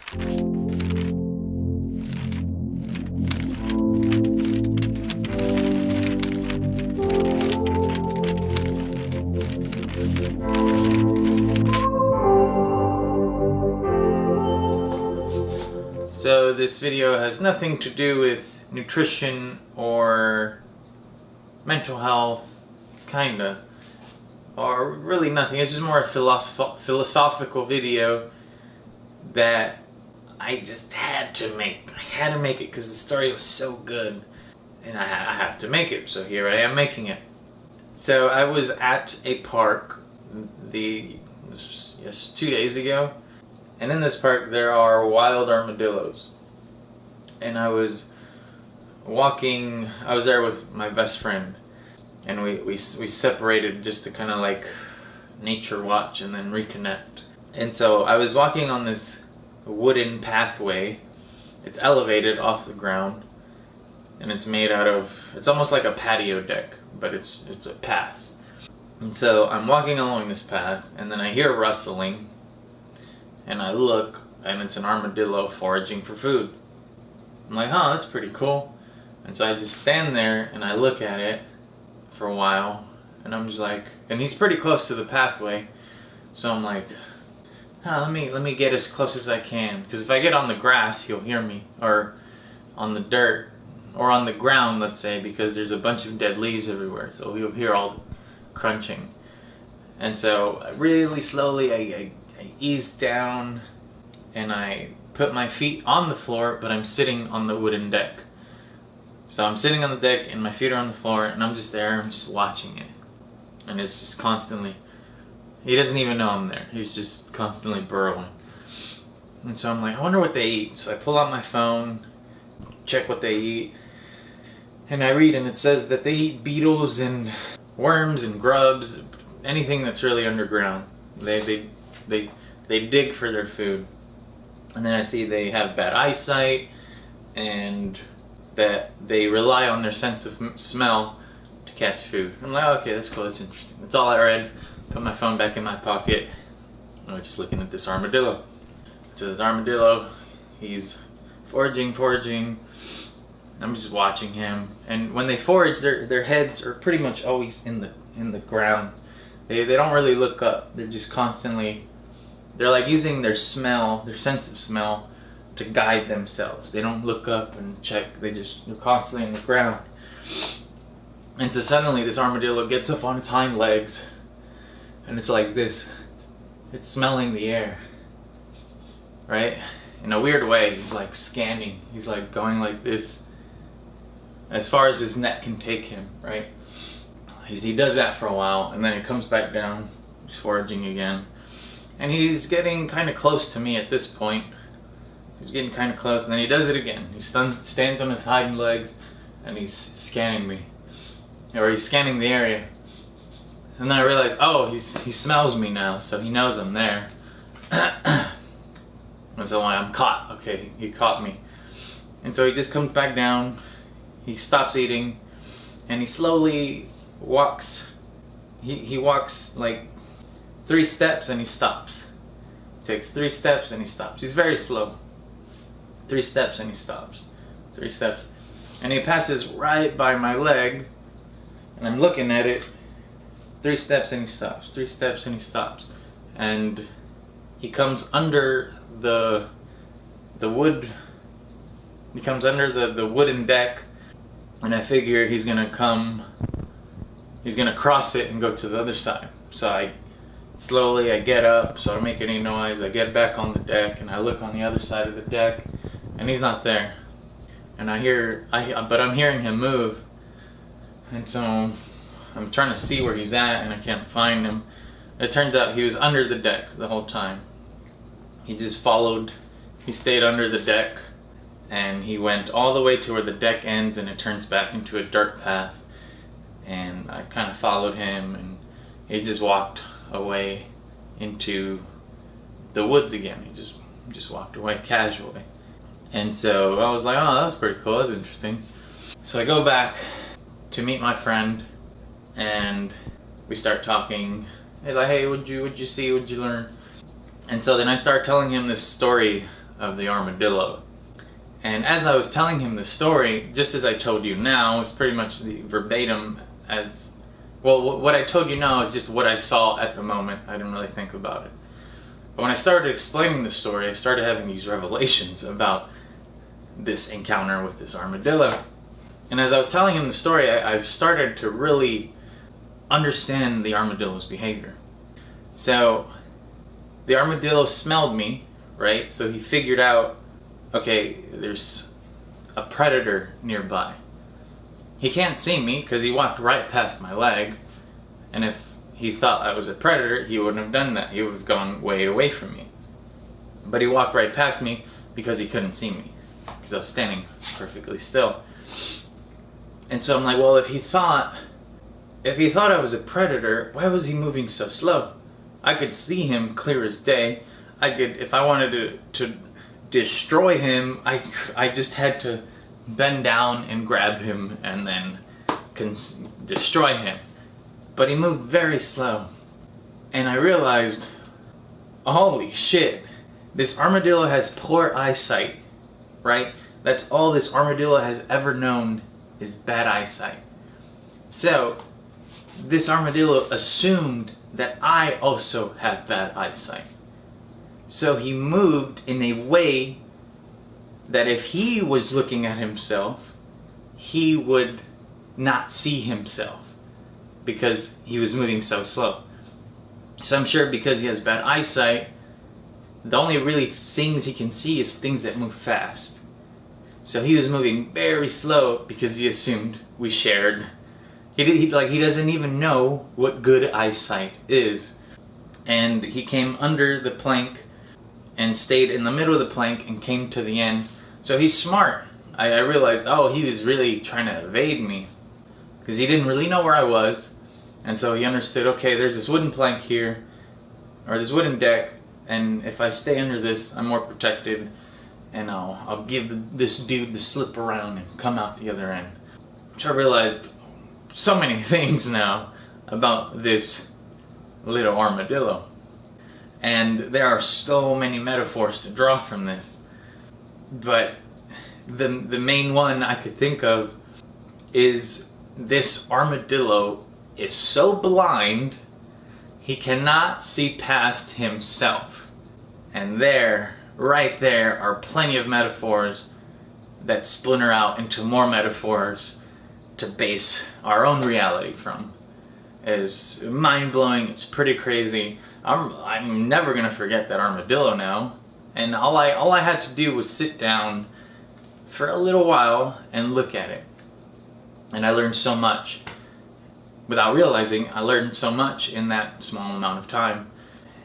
So this video has nothing to do with nutrition or mental health, kinda, or really nothing. It's just more a philosophical video that I just had to make. I had to make it because the story was so good, and I have to make it. So here I am making it. So I was at a park 2 days ago. And in this park there are wild armadillos. And I was walking, I was there with my best friend. And we separated just to kind of like nature watch and then reconnect. And so I was walking on this wooden pathway. It's elevated off the ground. And it's made out of, it's almost like a patio deck, but it's a path. And so I'm walking along this path and then I hear rustling. And I look, and it's an armadillo foraging for food. I'm like, huh, that's pretty cool. And so I just stand there and I look at it for a while, and I'm just like, and he's pretty close to the pathway, so I'm like, let me get as close as I can, because if I get on the grass, he'll hear me, or on the dirt, or on the ground, let's say, because there's a bunch of dead leaves everywhere, so he'll hear all the crunching. And so really slowly I ease down and I put my feet on the floor, but I'm sitting on the wooden deck. So I'm sitting on the deck and my feet are on the floor and I'm just there, I'm just watching it. And it's just constantly, he doesn't even know I'm there. He's just constantly burrowing. And so I'm like, I wonder what they eat. So I pull out my phone, check what they eat, and I read, and it says that they eat beetles and worms and grubs, anything that's really underground. They dig for their food. And then I see they have bad eyesight and that they rely on their sense of smell to catch food. I'm like, oh, okay, that's cool, that's interesting. That's all I read. Put my phone back in my pocket. I was just looking at this armadillo. So this armadillo, he's foraging. I'm just watching him. And when they forage, their heads are pretty much always in the ground. They don't really look up. They're just constantly, they're like using their smell, their sense of smell, to guide themselves. They don't look up and check. They're constantly in the ground. And so suddenly this armadillo gets up on its hind legs, and it's like this. It's smelling the air, right? In a weird way, he's like scanning. He's like going like this, as far as his neck can take him, right? He does that for a while, and then he comes back down. He's foraging again. And he's getting kind of close to me at this point. He's getting kind of close, and then he does it again. He stands on his hind legs, and he's scanning me. Or he's scanning the area. And then I realize, oh, he smells me now, so he knows I'm there. And so I'm caught. Okay, he caught me. And so he just comes back down, he stops eating, and he slowly walks. He walks like 3 steps and he stops. Takes 3 steps and he stops. He's very slow. 3 steps and he stops. 3 steps. And he passes right by my leg, and I'm looking at it. 3 steps and he stops. 3 steps and he stops. And he comes under the wood. He comes under the wooden deck, and I figure he's gonna cross it and go to the other side. So I get up, so I don't make any noise. I get back on the deck and I look on the other side of the deck, and he's not there. And but I'm hearing him move. And so I'm trying to see where he's at, and I can't find him. It turns out he was under the deck the whole time. He stayed under the deck, and he went all the way to where the deck ends and it turns back into a dirt path. And I kind of followed him, and he just walked away into the woods again. He just walked away casually. And so I was like, oh, that was pretty cool, that's interesting. So I go back to meet my friend, and we start talking. He's like, hey, what'd you see, what'd you learn? And so then I start telling him this story of the armadillo. And as I was telling him the story, just as I told you now, it's pretty much the verbatim as, well, what I told you now is just what I saw at the moment. I didn't really think about it. But when I started explaining the story, I started having these revelations about this encounter with this armadillo. And as I was telling him the story, I started to really understand the armadillo's behavior. So the armadillo smelled me, right? So he figured out, okay, there's a predator nearby. He can't see me because he walked right past my leg. And if he thought I was a predator, he wouldn't have done that. He would have gone way away from me. But he walked right past me because he couldn't see me, because I was standing perfectly still. And so I'm like, well, if he thought I was a predator, why was he moving so slow? I could see him clear as day. If I wanted to destroy him, I just had to bend down and grab him and then destroy him. But he moved very slow. And I realized, holy shit, this armadillo has poor eyesight, right? That's all this armadillo has ever known is bad eyesight. So this armadillo assumed that I also have bad eyesight. So he moved in a way that if he was looking at himself, he would not see himself because he was moving so slow. So I'm sure because he has bad eyesight, the only really things he can see is things that move fast. So he was moving very slow because he assumed we shared. He doesn't even know what good eyesight is. And he came under the plank and stayed in the middle of the plank and came to the end. So he's smart. I realized, oh, he was really trying to evade me because he didn't really know where I was. And so he understood, okay, there's this wooden plank here, or this wooden deck, and if I stay under this, I'm more protected, and I'll give this dude the slip around and come out the other end. Which I realized so many things now about this little armadillo. And there are so many metaphors to draw from this. But the main one I could think of is this armadillo is so blind he cannot see past himself. And right there are plenty of metaphors that splinter out into more metaphors to base our own reality from. It's mind-blowing, it's pretty crazy. I'm never gonna forget that armadillo now. And all I had to do was sit down for a little while and look at it. And I learned so much. Without realizing, I learned so much in that small amount of time.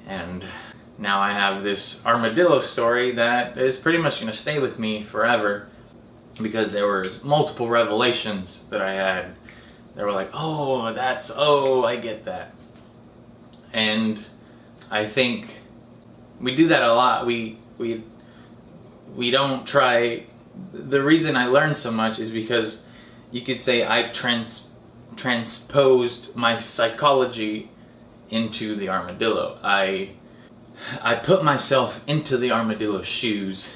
And now I have this armadillo story that is pretty much going to stay with me forever, because there were multiple revelations that I had. They were like, oh, I get that. And I think we do that a lot. We don't try. The reason I learned so much is because you could say I transposed my psychology into the armadillo. I put myself into the armadillo's shoes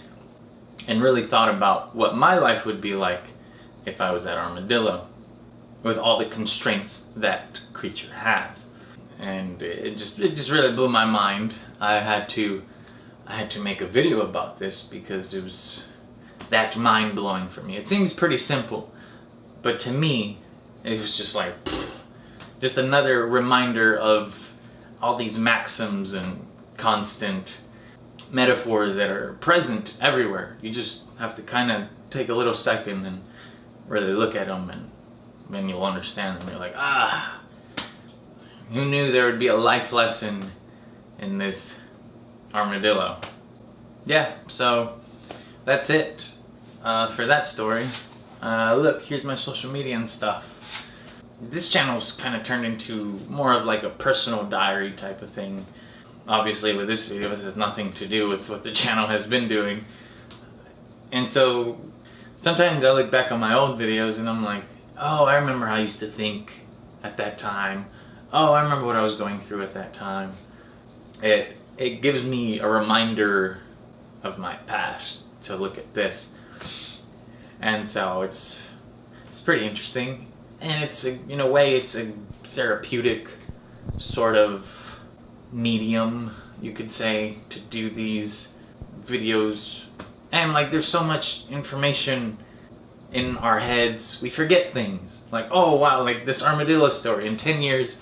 and really thought about what my life would be like if I was that armadillo, with all the constraints that creature has. And it just really blew my mind. I had to make a video about this because it was that mind-blowing for me. It seems pretty simple, but to me it was just like just another reminder of all these maxims and constant metaphors that are present everywhere. You just have to kind of take a little second and really look at them, and then you'll understand them. You're like, who knew there would be a life lesson in this armadillo? Yeah, so that's it for that story. Look, here's my social media and stuff. This channel's kind of turned into more of like a personal diary type of thing. Obviously with this video, this has nothing to do with what the channel has been doing. And so sometimes I look back on my old videos and I'm like, oh, I remember how I used to think at that time. Oh, I remember what I was going through at that time. It gives me a reminder of my past to look at this. And so it's pretty interesting, and it's in a way it's a therapeutic sort of medium, you could say, to do these videos. And like, there's so much information in our heads, we forget things. Like, oh wow, like this armadillo story, in 10 years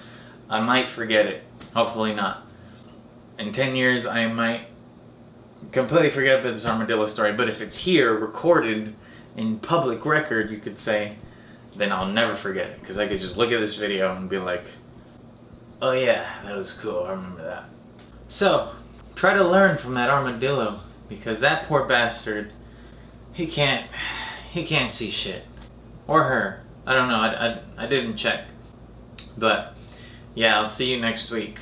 I might forget it. Hopefully not. In 10 years I might completely forget about this armadillo story, but if it's here recorded in public record, you could say, then I'll never forget it, because I could just look at this video and be like, oh yeah, that was cool, I remember that. So try to learn from that armadillo, because that poor bastard, he can't see shit. Or her. I don't know, I didn't check. But yeah, I'll see you next week.